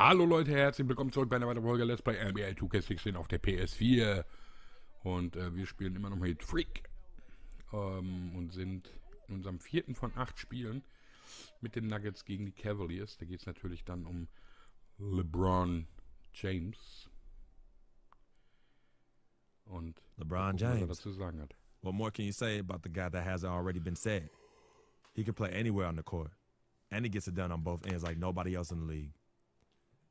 Hallo Leute, herzlich willkommen zurück bei einer weiteren Folge Let's Play NBA 2K16 auf der PS4. Und wir spielen immer noch mit Freak. Und sind in unserem 4. von 8 Spielen mit den Nuggets gegen die Cavaliers. Da geht es natürlich dann um LeBron James. Und LeBron gucken, was er James. dazu sagen hat. What more can you say about the guy that hasn't already been said? He can play anywhere on the court, and he gets it done on both ends like nobody else in the league.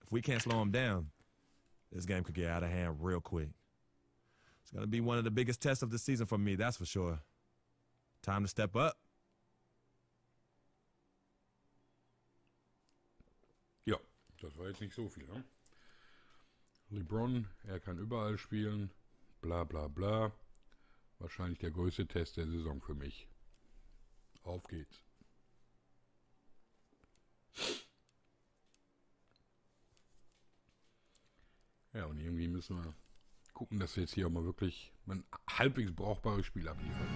If we can't slow him down, this game could get out of hand real quick. It's going to be one of the biggest tests of the season for me, that's for sure. Time to step up. Ja, das war jetzt nicht so viel, ne? LeBron, er kann überall spielen, bla bla bla. Wahrscheinlich der größte Test der Saison für mich. Auf geht's. Ja, und irgendwie müssen wir gucken, dass wir jetzt hier auch mal wirklich ein halbwegs brauchbares Spiel abliefern.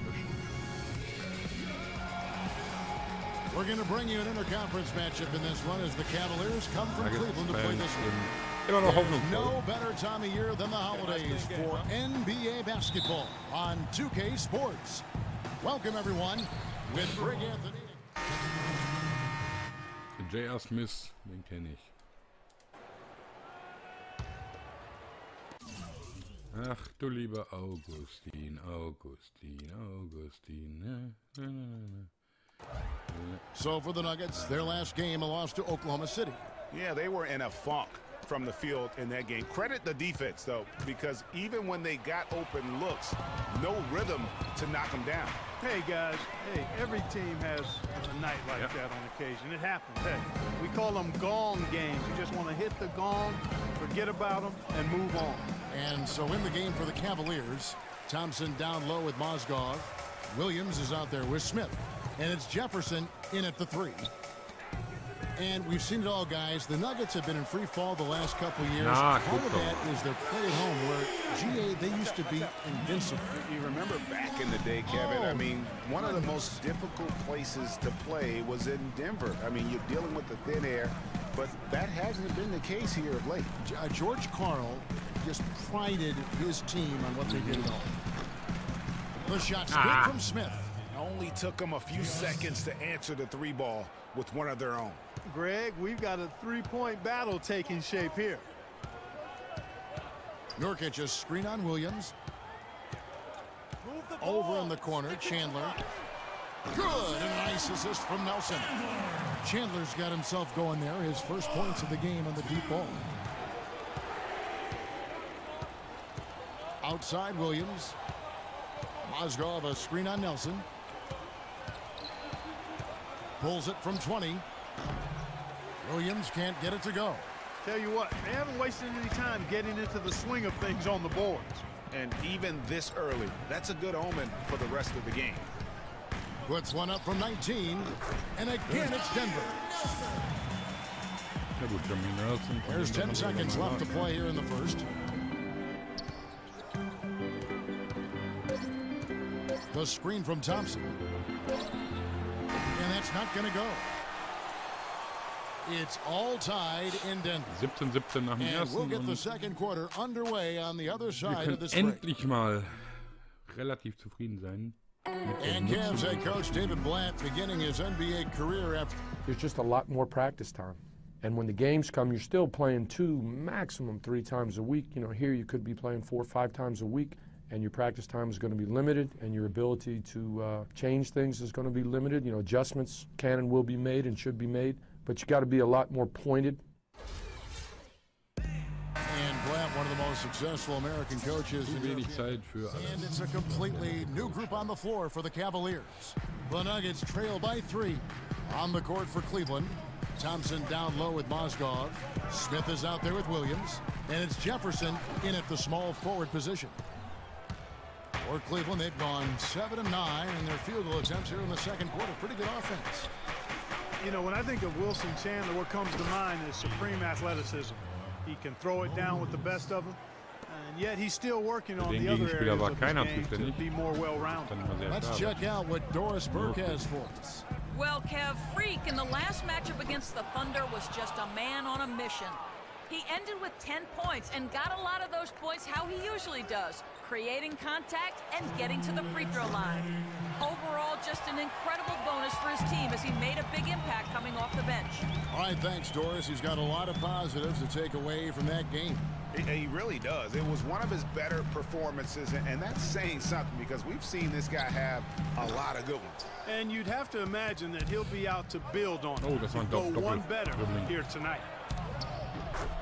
We're going to bring you an interconference matchup in this one as the Cavaliers come from Cleveland to play this one. Immer noch hoffnungsvoll. No better time of year than the holidays for NBA basketball on 2K Sports. Welcome everyone with Greg Anthony. J.R. Smith, den kenne ich. Ach du lieber Augustin, Augustin, Augustin. So for the Nuggets, their last game, a loss to Oklahoma City. Yeah, they were in a funk from the field in that game. Credit the defense, though, because even when they got open looks, no rhythm to knock them down. Hey, guys. Hey, every team has a night like that on occasion. It happens. Hey, we call them gong games. You just want to hit the gong, forget about them, and move on. And so in the game for the Cavaliers, Thompson down low with Mozgov. Williams is out there with Smith. And it's Jefferson in at the 3. And we've seen it all, guys. The Nuggets have been in free fall the last couple years. Part of that is their play at home, where, GA, they used to be invincible. You remember back in the day, Kevin, I mean, one of the most difficult places to play was in Denver. I mean, you're dealing with the thin air, but that hasn't been the case here of late. George Karl just prided his team on what they did at home. The shot's good from Smith. Only took them a few seconds to answer the 3 ball with one of their own. Greg, we've got a three-point battle taking shape here. Nurkic a screen on Williams. Over in the corner, Chandler. Good, and a nice assist from Nelson. Chandler's got himself going there, his first points of the game on the deep ball. Outside Williams. Mozgov a screen on Nelson. Pulls it from 20. Williams can't get it to go. Tell you what, they haven't wasted any time getting into the swing of things on the boards. And even this early, that's a good omen for the rest of the game. Puts one up from 19. And again, it's Denver. There's 10 seconds left to play here in the first. The screen from Thompson. And that's not going to go. It's all tied in Denver. 17-17 nach dem And ersten. we'll get the second quarter underway on the other Wir side of können this break. endlich mal relativ zufrieden sein. And Cavs head coach David Blatt beginning his NBA career after. There's just a lot more practice time. And when the games come, you're still playing 2, maximum 3 times a week. You know, here you could be playing 4 or 5 times a week, and your practice time is going to be limited, and your ability to change things is going to be limited. You know, adjustments can and will be made and should be made, but you got to be a lot more pointed. And Blatt, one of the most successful American coaches. Wenig Zeit für alles. And it's a completely new group on the floor for the Cavaliers. The Nuggets trail by 3 on the court for Cleveland. Thompson down low with Mozgov. Smith is out there with Williams. And it's Jefferson in at the small forward position. For Cleveland, they've gone 7 of 9 in their field goal attempts here in the second quarter. Pretty good offense. You know, when I think of Wilson Chandler, what comes to mind is supreme athleticism. He can throw it down with the best of them, and yet he's still working on the other areas of his game to be more well-rounded. Let's check out what Doris Burke has for us. Well, Kev, Freak in the last matchup against the Thunder was just a man on a mission. He ended with 10 points and got a lot of those points how he usually does, creating contact and getting to the free throw line. Overall, just an incredible bonus for his team as he made a big impact coming off the bench. All right, thanks, Doris. He's got a lot of positives to take away from that game. He really does. It was one of his better performances, and that's saying something because we've seen this guy have a lot of good ones. And you'd have to imagine that he'll be out to build on Oh, das war ein go one Doppel. better here tonight.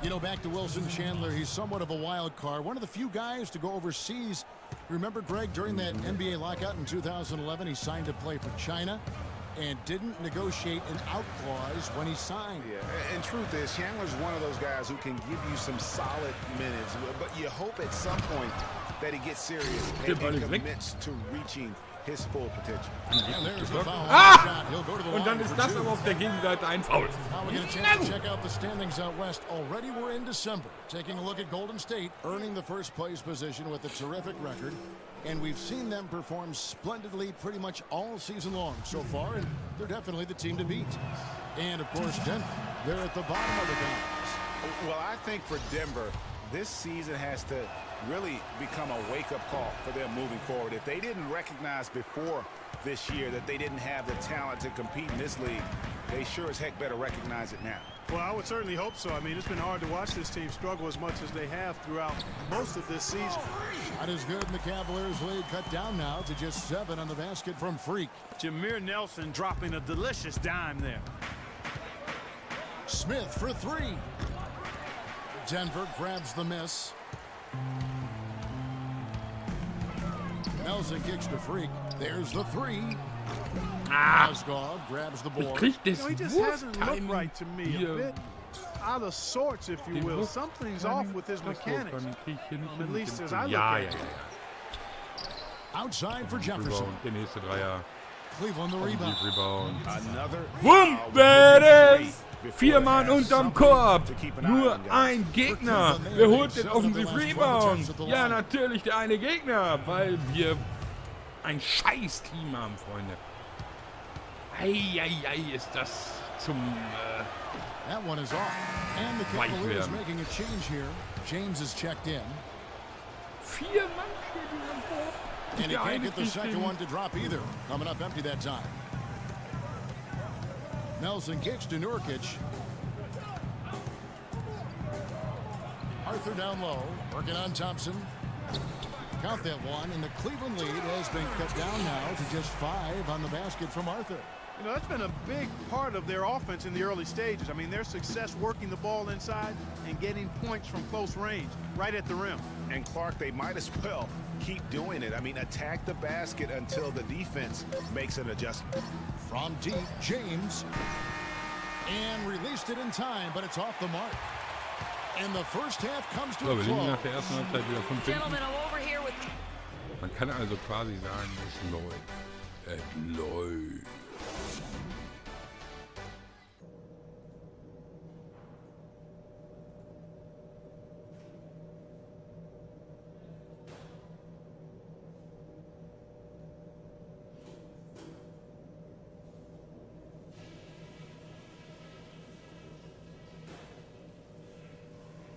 You know, back to Wilson Chandler, he's somewhat of a wild card. One of the few guys to go overseas. Remember, Greg, during that NBA lockout in 2011, he signed to play for China and didn't negotiate an out clause when he signed. Yeah, and truth is, Chandler's one of those guys who can give you some solid minutes, but you hope at some point that he gets serious and commits to reaching his full potential. And there's the foul. Ah! He'll go to the Und dann line ist for das two. aber auf der Gegenseite ein Foul. Now we get a chance to check out the standings out west. Already we're in December. Taking a look at Golden State, earning the first place position with a terrific record. And we've seen them perform splendidly pretty much all season long so far, and they're definitely the team to beat. And, of course, Denver, they're at the bottom of the conference. Well, I think for Denver, this season has to really become a wake-up call for them moving forward. If they didn't recognize before this year that they didn't have the talent to compete in this league, they sure as heck better recognize it now. Well, I would certainly hope so. I mean, it's been hard to watch this team struggle as much as they have throughout most of this season. Not as good, and the Cavaliers lead cut down now to just 7 on the basket from Freak. Jameer Nelson dropping a delicious dime there. Smith for 3. Denver grabs the miss. Nelson kicks to Freak. There's the 3. Mozgov grabs the board. He just hasn't looked right to me. A bit out of sorts, if you will. Something's off with his mechanics. At least as I look at it. Outside for Jefferson. Der nächste Dreier. Cleveland the rebound. Another Boom, Beres! 4 Mann unterm Korb. Nur ein Gegner. Wer holt den Offensiv-Rebound? Ja, natürlich der eine Gegner, weil wir ein Scheiß-Team haben, Freunde. Eieiei, ist das zum That one is off. And the Cavaliers making a change here. James is checked in. 4 Mann stehen am Korb. And he can't get the second one to drop either. Coming up empty that time. Nelson kicks to Nurkic. Arthur down low, working on Thompson. Count that one, and the Cleveland lead has been cut down now to just 5 on the basket from Arthur. You know, that's been a big part of their offense in the early stages. I mean, their success working the ball inside and getting points from close range, right at the rim. And Clark, they might as well keep doing it. I mean, attack the basket until the defense makes an adjustment. From deep, James. And released it in time, but it's off the mark. And the first half comes to a wir liegen nach close. der ersten Halbzeit wieder 5 Gentlemen, I'm over here with... Man kann also quasi sagen, es läuft. Es läuft.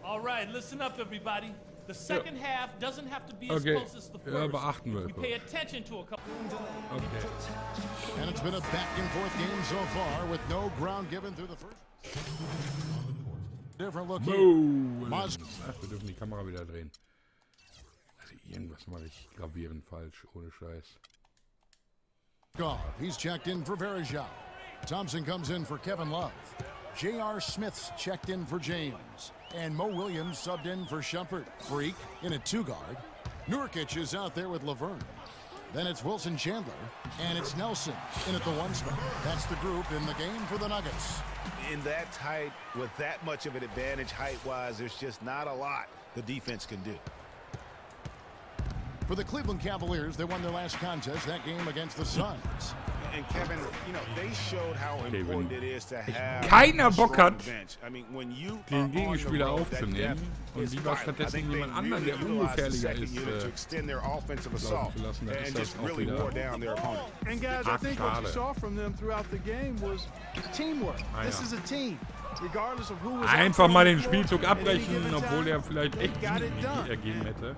All right, listen up, everybody. The second half doesn't have to be as close as the first. beachten wir We pay attention to a couple. Okay. And it's been a back-and-forth game so far with no ground given through the first. Different look here. Ach, wir dürfen die Kamera wieder drehen. Also irgendwas mache ich gravierend falsch, ohne Scheiß. He's checked in for Verejao. Thompson comes in for Kevin Love. J.R. Smith's checked in for James. And Mo Williams subbed in for Shumpert. Freak in a 2-guard. Nurkic is out there with Laverne. Then it's Wilson Chandler. And it's Nelson in at the 1 spot. That's the group in the game for the Nuggets. In that tight, with that much of an advantage height-wise, there's just not a lot the defense can do. For the Cleveland Cavaliers, they won their last contest, that game against the Suns. And Kevin, you know, they showed how important it is to have keiner Bock hat, bench. I mean, when you den Gegenspieler aufzunehmen und lieber stattdessen jemand anderen, der ungefährlicher ist, laufen zu lassen, dann ist das auch wieder And guys, I think what you saw from them throughout the game was teamwork. This is a team. Einfach mal den Spielzug abbrechen, obwohl er vielleicht echt ergeben hätte.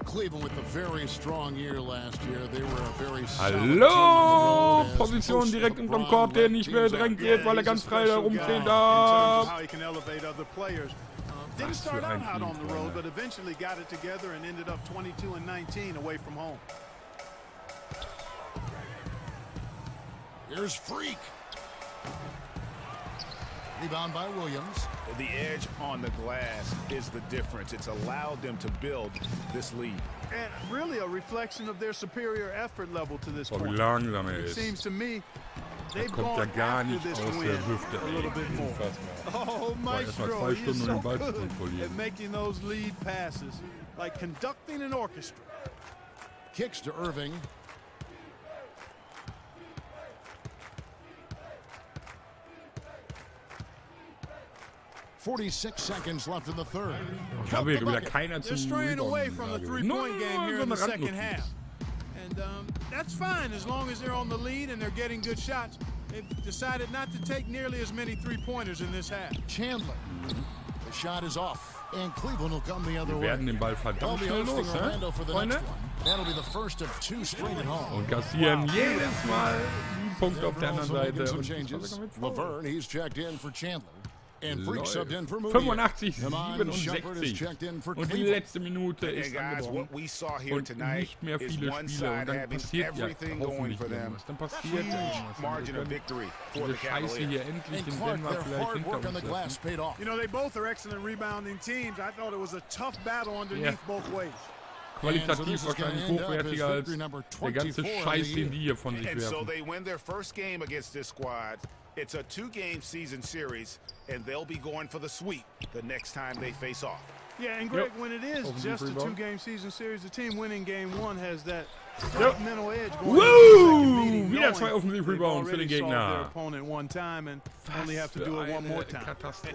Cleveland with a very strong year last year. They were a very Hallo! Position direkt unterm Korb, der nicht mehr gedrängt wird, weil er ganz frei da rumstehen darf. Didn't start out hot on the road, but eventually got it together and ended up 22-19 away from home. Here's Freak. Rebound by Williams. The edge on the glass is the difference. It's allowed them to build this lead. And really a reflection of their superior effort level to this point. Wie langsam er It ist. seems to me they've Kommt ja gone gar after nicht this aus win der Hüfte. a little bit more. Oh, Maestro, Erstmal 2 you're Stunden, so um den Ball zu good kontrollieren. at making those lead passes, like conducting an orchestra. Kicks to Irving. .46 seconds left in the third. Ich habe hier wieder keiner They're zum straying away Rebound. from the No, three-point game here so in the eine second Randnotiz. half. And that's fine as long as they're on the lead and they're getting good shots. They've decided not to take nearly as many three-pointers in this half. Chandler. The shot is off. And Cleveland will come the other Wir way. werden den Ball They'll verdammt be schnell hosting los, Orlando ne? for the Freunde? next one. That'll be the first of 2 straight at home. Und kassieren jedes Mal einen Punkt auf der anderen Also making Seite. some Und changes. Laverne, he's checked in for Chandler. And Freak Läuft. subbed in for Moody. 85, Iman Shumpert is 67. checked in for Und die Cleveland. letzte Minute And ist guys, angebrochen. what we saw here Und tonight nicht mehr is viele one Spiele. Und side dann having passiert ja everything going hoffentlich for them. irgendwas. Dann passiert Huge irgendwas. margin of Und wir victory können for the diese Scheiße hier Cavaliers. endlich And in Clark, Denver their vielleicht hard hinter work on uns the glass lassen. paid off. You know, they both are excellent rebounding teams. I thought it was a tough battle underneath both ways. Qualitativ wahrscheinlich hochwertiger als der ganze Scheiß, den die hier von sich And so werfen. they win their first game against this squad. It's a 2-game season series, and they'll be going for the sweep the next time they face off. Yeah, and Greg, Yep. when it is Offensive just a rebound. 2-game season series, the team winning game 1 has that Yep. mental edge going Woo! Wieder 2 Offensive Rebounds für den their Gegner. opponent one time and only have to do it one more time.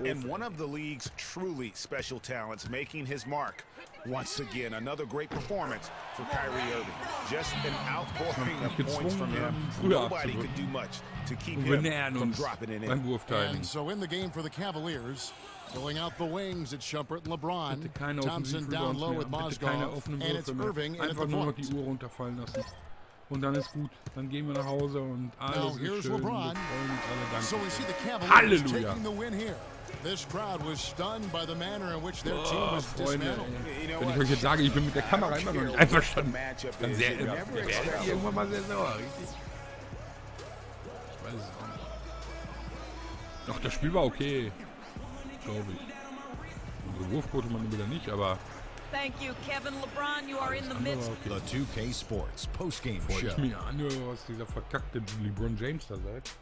And one of the league's truly special talents making his mark. Once again, another great performance for Kyrie Irving. Just an outpouring of points from him. Nobody could do much to keep Wir him nähern from uns dropping it beim in. Wurftiming. And so in the game for the Cavaliers, filling out the wings at Shumpert and LeBron. Bitte keine Thompson offensiven down Rebounds low mehr. with Bitte keine Mozgov. offenen And it's Würfe Irving mehr. in at the Einfach nur noch die point. Uhr runterfallen lassen. Und dann ist gut. Dann gehen wir nach Hause und Now alles ist here's schön. Wir LeBron. freuen uns alle. So we see Danke. the Cavaliers Halleluja. taking the win here. This crowd was stunned by the manner in which their team Oh, was Freunde, dismantled. ey. Wenn ich euch jetzt sage, ich bin mit der Kamera immer noch nicht einverstanden, dann werdet ihr irgendwann mal sehr sauer, richtig? Ich weiß es auch nicht. Doch, das Spiel war okay, glaube ich. Unsere Wurfquote man wieder nicht, aber Thank you, Kevin. LeBron, you are in the andere midst. war okay. The 2K Sports postgame Bevor show. ich mir anhöre, was dieser verkackte LeBron James da sagt,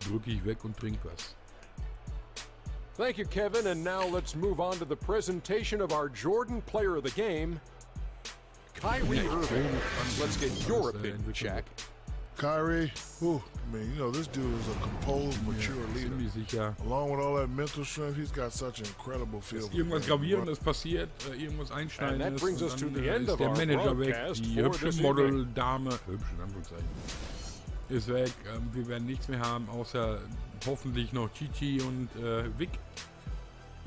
drücke ich weg und trinke was. Thank you, Kevin. And now let's move on to the presentation of our Jordan Player of the Game, Kyrie Irving. Let's get your opinion, Shaq. Kyrie, whew, I mean, you know, this dude is a composed, mature leader. Ziemlich sicher. Along with all that mental strength, he's got such incredible feel. Dass irgendwas Gravierendes passiert, irgendwas And Einschneidendes, that brings us und to dann the end ist of der our Manager weg, broadcast die for hübsche this Modeldame, hübsch in Anführungszeichen, ist weg. Wir werden nichts mehr haben, außer hoffentlich noch Chichi und Vic.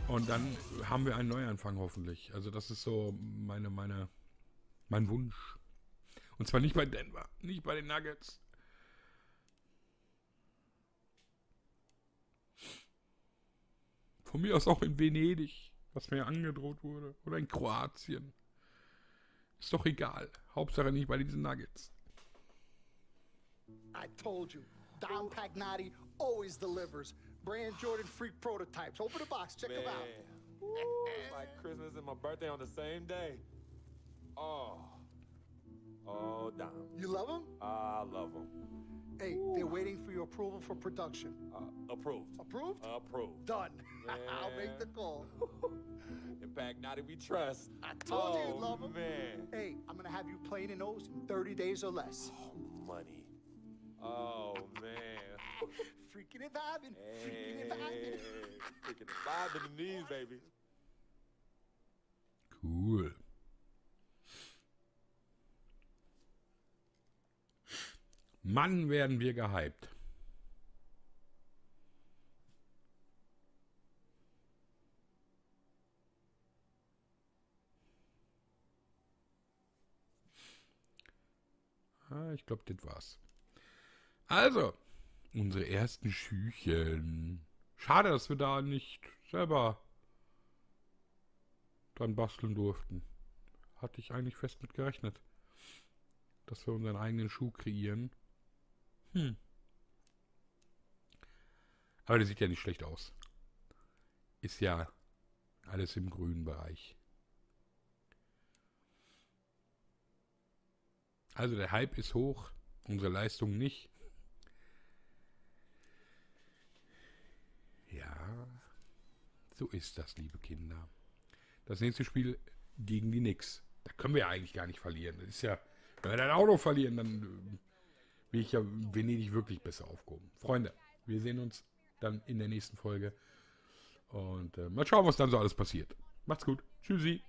Und dann haben wir einen Neuanfang hoffentlich. Also das ist so mein Wunsch. Und zwar nicht bei Denver, nicht bei den Nuggets. Von mir aus auch in Venedig, was mir angedroht wurde. Oder in Kroatien. Ist doch egal. Hauptsache nicht bei diesen Nuggets. I told you, Dom Pagnotti always delivers. Brand Jordan Freak prototypes. Open the box, check them out. It's like Christmas and my birthday on the same day. Oh, Dom. You love them? I love them. Hey, they're waiting for your approval for production. Approved. Approved? Approved. Done. I'll make the call. In fact, now that we trust. I told you you'd love them. Man. Hey, I'm going to have you playing in those in 30 days or less. Money. Oh, man. Freaking and vibing. Freaking and vibing. Freaking and vibing in these, baby. Cool. Mann, werden wir gehypt. Ja, ich glaube, das war's. Also, unsere ersten Schüchen. Schade, dass wir da nicht selber dran basteln durften. Hatte ich eigentlich fest mit gerechnet, dass wir unseren eigenen Schuh kreieren. Aber der sieht ja nicht schlecht aus. Ist ja alles im grünen Bereich. Also der Hype ist hoch, unsere Leistung nicht. Ja, so ist das, liebe Kinder. Das nächste Spiel gegen die Knicks. Da können wir ja eigentlich gar nicht verlieren. Das ist ja, wenn wir dann auch noch verlieren, dann bin ich ja Venedig wirklich besser aufgehoben. Freunde, wir sehen uns dann in der nächsten Folge. Und mal schauen, was dann so alles passiert. Macht's gut. Tschüssi.